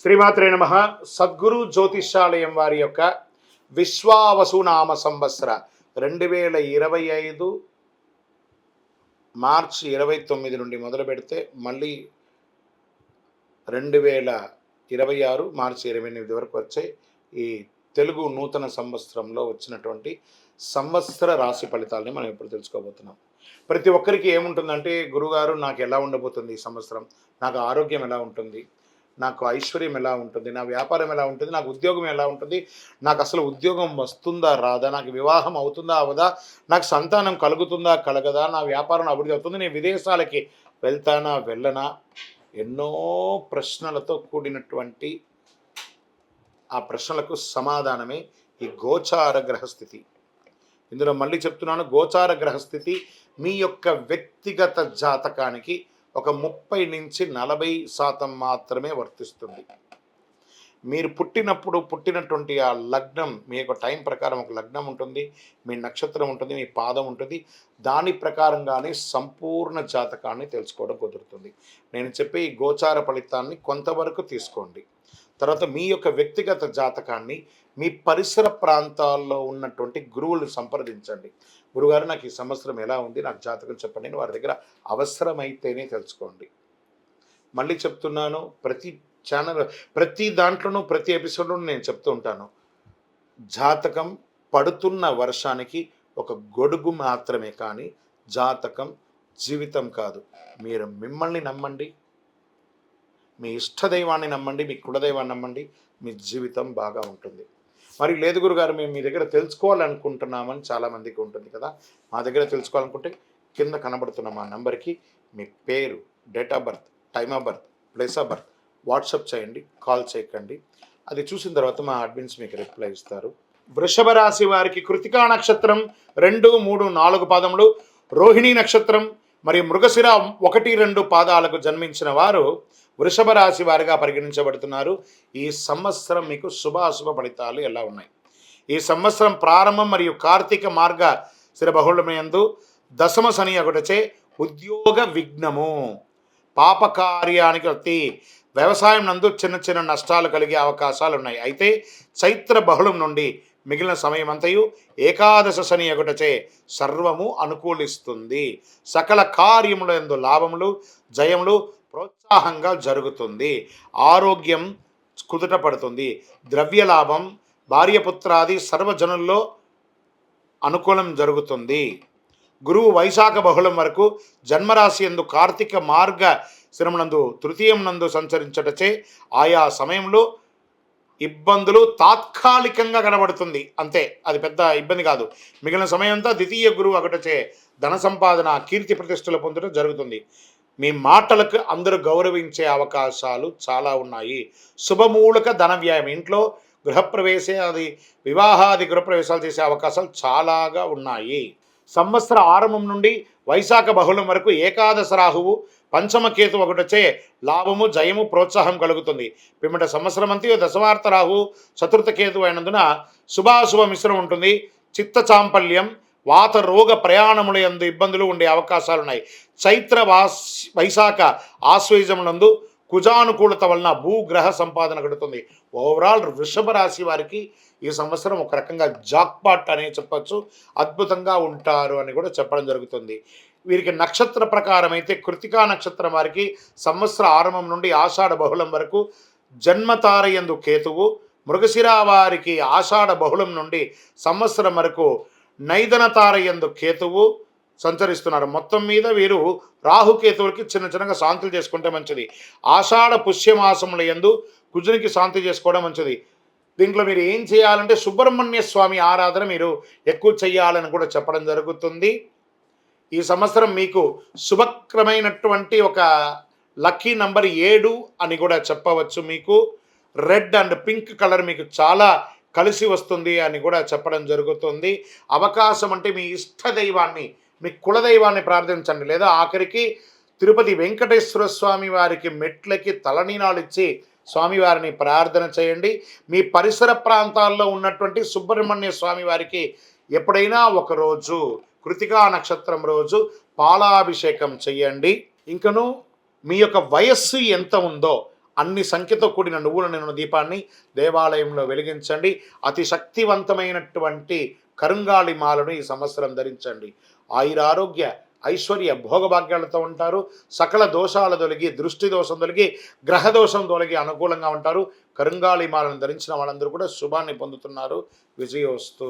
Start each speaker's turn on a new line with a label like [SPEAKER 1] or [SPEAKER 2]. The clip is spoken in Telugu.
[SPEAKER 1] శ్రీమాత్రే నమః. సద్గురు జ్యోతిష్యాలయం వారి యొక్క విశ్వావసునామ సంవత్సర 2025 మార్చి 29 నుండి మొదలు పెడితే మళ్ళీ 2026 మార్చి 28 వరకు వచ్చే ఈ తెలుగు నూతన సంవత్సరంలో వచ్చినటువంటి సంవత్సర రాశి ఫలితాలని మనం ఇప్పుడు తెలుసుకోబోతున్నాం. ప్రతి ఒక్కరికి ఏముంటుందంటే, గురుగారు నాకు ఎలా ఉండబోతుంది ఈ సంవత్సరం, నాకు ఆరోగ్యం ఎలా ఉంటుంది, నాకు ఐశ్వర్యం ఎలా ఉంటుంది, నా వ్యాపారం ఎలా ఉంటుంది, నాకు ఉద్యోగం ఎలా ఉంటుంది, నాకు అసలు ఉద్యోగం వస్తుందా రాదా, నాకు వివాహం అవుతుందా అవదా, నాకు సంతానం కలుగుతుందా కలగదా, నా వ్యాపారం అభివృద్ధి అవుతుంది, నేను విదేశాలకి వెళ్తానా వెళ్ళనా, ఎన్నో ప్రశ్నలతో కూడినటువంటి ఆ ప్రశ్నలకు సమాధానమే ఈ గోచార గ్రహస్థితి. ఇందులో మళ్ళీ చెప్తున్నాను, గోచార గ్రహస్థితి మీ యొక్క వ్యక్తిగత జాతకానికి ఒక 30 నుంచి 40% మాత్రమే వర్తిస్తుంది. మీరు పుట్టినటువంటి ఆ లగ్నం, మీ యొక్క టైం ప్రకారం ఒక లగ్నం ఉంటుంది, మీ నక్షత్రం ఉంటుంది, మీ పాదం ఉంటుంది. దాని ప్రకారంగానే సంపూర్ణ జాతకాన్ని తెలుసుకోవడం కుదురుతుంది. నేను చెప్పే ఈ గోచార ఫలితాన్ని కొంతవరకు తీసుకోండి. తర్వాత మీ యొక్క వ్యక్తిగత జాతకాన్ని మీ పరిసర ప్రాంతాల్లో ఉన్నటువంటి గురువులను సంప్రదించండి. గురుగారు, నాకు ఈ సంవత్సరం ఎలా ఉంది, నాకు జాతకం చెప్పండి అని వారి దగ్గర అవసరమైతేనే తెలుసుకోండి. మళ్ళీ చెప్తున్నాను, ప్రతి దాంట్లోనూ ప్రతి ఎపిసోడ్లోనూ నేను చెప్తూ ఉంటాను, జాతకం పడుతున్న వర్షానికి ఒక గొడుగు మాత్రమే, కానీ జాతకం జీవితం కాదు. మీరు మిమ్మల్ని నమ్మండి, మీ ఇష్టదైవాన్ని నమ్మండి, మీ కులదైవాన్ని నమ్మండి, మీ జీవితం బాగా ఉంటుంది. మరి లేదు గురుగారు, మేము మీ దగ్గర తెలుసుకోవాలనుకుంటున్నామని చాలామందికి ఉంటుంది కదా. మా దగ్గర తెలుసుకోవాలనుకుంటే కింద కనబడుతున్న మా నెంబర్కి మీ పేరు, date of birth, time of birth, place of birth WhatsApp చేయండి, కాల్ చేయకండి. అది చూసిన తర్వాత మా అడ్మిన్స్ మీకు రిప్లై ఇస్తారు. వృషభ రాశి వారికి కృతికా నక్షత్రం 2, 3, 4 పాదములు, రోహిణీ నక్షత్రం మరియు మృగశిర 1, 2 పాదాలకు జన్మించిన వారు వృషభ రాశి వారిగా పరిగణించబడుతున్నారు. ఈ సంవత్సరం మీకు శుభాశుభ ఫలితాలు ఎలా ఉన్నాయి? ఈ సంవత్సరం ప్రారంభం మరియు కార్తీక మార్గ శిర బహుళమయందు దశమ శని ఒకటచే ఉద్యోగ విఘ్నము, పాపకార్యానికి వచ్చి వ్యవసాయం నందు చిన్న చిన్న నష్టాలు కలిగే అవకాశాలు ఉన్నాయి. అయితే చైత్ర బహుళం నుండి మిగిలిన సమయం అంతయు ఏకాదశ శని ఒకటచే సర్వము అనుకూలిస్తుంది. సకల కార్యముల యందు లాభములు, జయములు ప్రోత్సాహంగా జరుగుతుంది. ఆరోగ్యం కుదుట పడుతుంది. ద్రవ్య లాభం, భార్యపుత్రాది సర్వజనుల్లో అనుకూలం జరుగుతుంది. గురువు వైశాఖ బహుళం వరకు జన్మరాశి యందు కార్తీక మార్గ శిరమునందు తృతీయం నందు సంచరించటచే ఆయా సమయంలో ఇబ్బందులు తాత్కాలికంగా కనబడుతుంది, అంతే, అది పెద్ద ఇబ్బంది కాదు. మిగిలిన సమయం అంతా ద్వితీయ గురువు ఒకటచే ధన సంపాదన, కీర్తి ప్రతిష్టలు పొందడం జరుగుతుంది. మీ మాటలకు అందరూ గౌరవించే అవకాశాలు చాలా ఉన్నాయి. శుభమూలక ధన వ్యయం, ఇంట్లో గృహప్రవేశాది వివాహాది గృహప్రవేశాలు చేసే అవకాశాలు చాలాగా ఉన్నాయి. సంవత్సర ఆరంభం నుండి వైశాఖ బహుళం వరకు ఏకాదశ రాహువు పంచమ కేతు ఒకటొచ్చే లాభము, జయము, ప్రోత్సాహం కలుగుతుంది. పిమ్మట సంవత్సరం అంతా దశవార్త రాహు చతుర్థ కేతు అయినందున శుభాశుభ మిశ్రమం ఉంటుంది. చిత్త చాంపల్యం, వాత రోగ ప్రయాణముల యందు ఇబ్బందులు ఉండే అవకాశాలు ఉన్నాయి. చైత్ర వైశాఖ ఆశ్వేజములందు కుజానుకూలత వలన భూగ్రహ సంపాదన కడుతుంది. ఓవరాల్ వృషభ రాశి వారికి ఈ సంవత్సరం ఒక రకంగా జాక్పాట్ అనే చెప్పచ్చు, అద్భుతంగా ఉంటారు అని కూడా చెప్పడం జరుగుతుంది. వీరికి నక్షత్ర ప్రకారం అయితే కృతికా నక్షత్రం వారికి సంవత్సర ఆరంభం నుండి ఆషాఢ బహుళం వరకు జన్మతారయందు కేతువు, మృగశిర వారికి ఆషాఢ బహుళం నుండి సంవత్సరం వరకు నైదన తారయందు కేతువు సంచరిస్తున్నారు. మొత్తం మీద వీరు రాహుకేతువులకి చిన్నగా శాంతులు చేసుకుంటే మంచిది. ఆషాఢ పుష్యమాసముల యందు కుజునికి శాంతి చేసుకోవడం మంచిది. దీంట్లో మీరు ఏం చేయాలంటే సుబ్రహ్మణ్య స్వామి ఆరాధన మీరు ఎక్కువ చేయాలని కూడా చెప్పడం జరుగుతుంది. ఈ సంవత్సరం మీకు శుభక్రమైనటువంటి ఒక లక్కీ నంబర్ 7 అని కూడా చెప్పవచ్చు. మీకు రెడ్ అండ్ పింక్ కలర్ మీకు చాలా కలిసి వస్తుంది అని కూడా చెప్పడం జరుగుతుంది. అవకాశం అంటే మీ ఇష్ట దైవాన్ని, మీ కులదైవాన్ని ప్రార్థించండి, లేదా ఆఖరికి తిరుపతి వెంకటేశ్వర స్వామి వారికి మెట్లకి తలనీనాలు ఇచ్చి స్వామివారిని ప్రార్థన చేయండి. మీ పరిసర ప్రాంతాల్లో ఉన్నటువంటి సుబ్రహ్మణ్య స్వామి వారికి ఎప్పుడైనా ఒకరోజు కృతికా నక్షత్రం రోజు పాలాభిషేకం చేయండి. ఇంకను మీ యొక్క వయస్సు ఎంత ఉందో అన్ని సంఖ్యతో కూడిన నువ్వుల నూనె దీపాన్ని దేవాలయంలో వెలిగించండి. అతి శక్తివంతమైనటువంటి కరుంగాళి మాలను ఈ సంవత్సరం ధరించండి. ఆయురారోగ్య ఐశ్వర్య భోగభాగ్యాలతో ఉంటారు. సకల దోషాలు తొలగి, దృష్టి దోషం తొలగి, గ్రహ దోషం తొలగి అనుకూలంగా ఉంటారు. కరుంగాళి మాలను ధరించిన వాళ్ళందరూ కూడా శుభాన్ని పొందుతున్నారు. విజయోస్తు.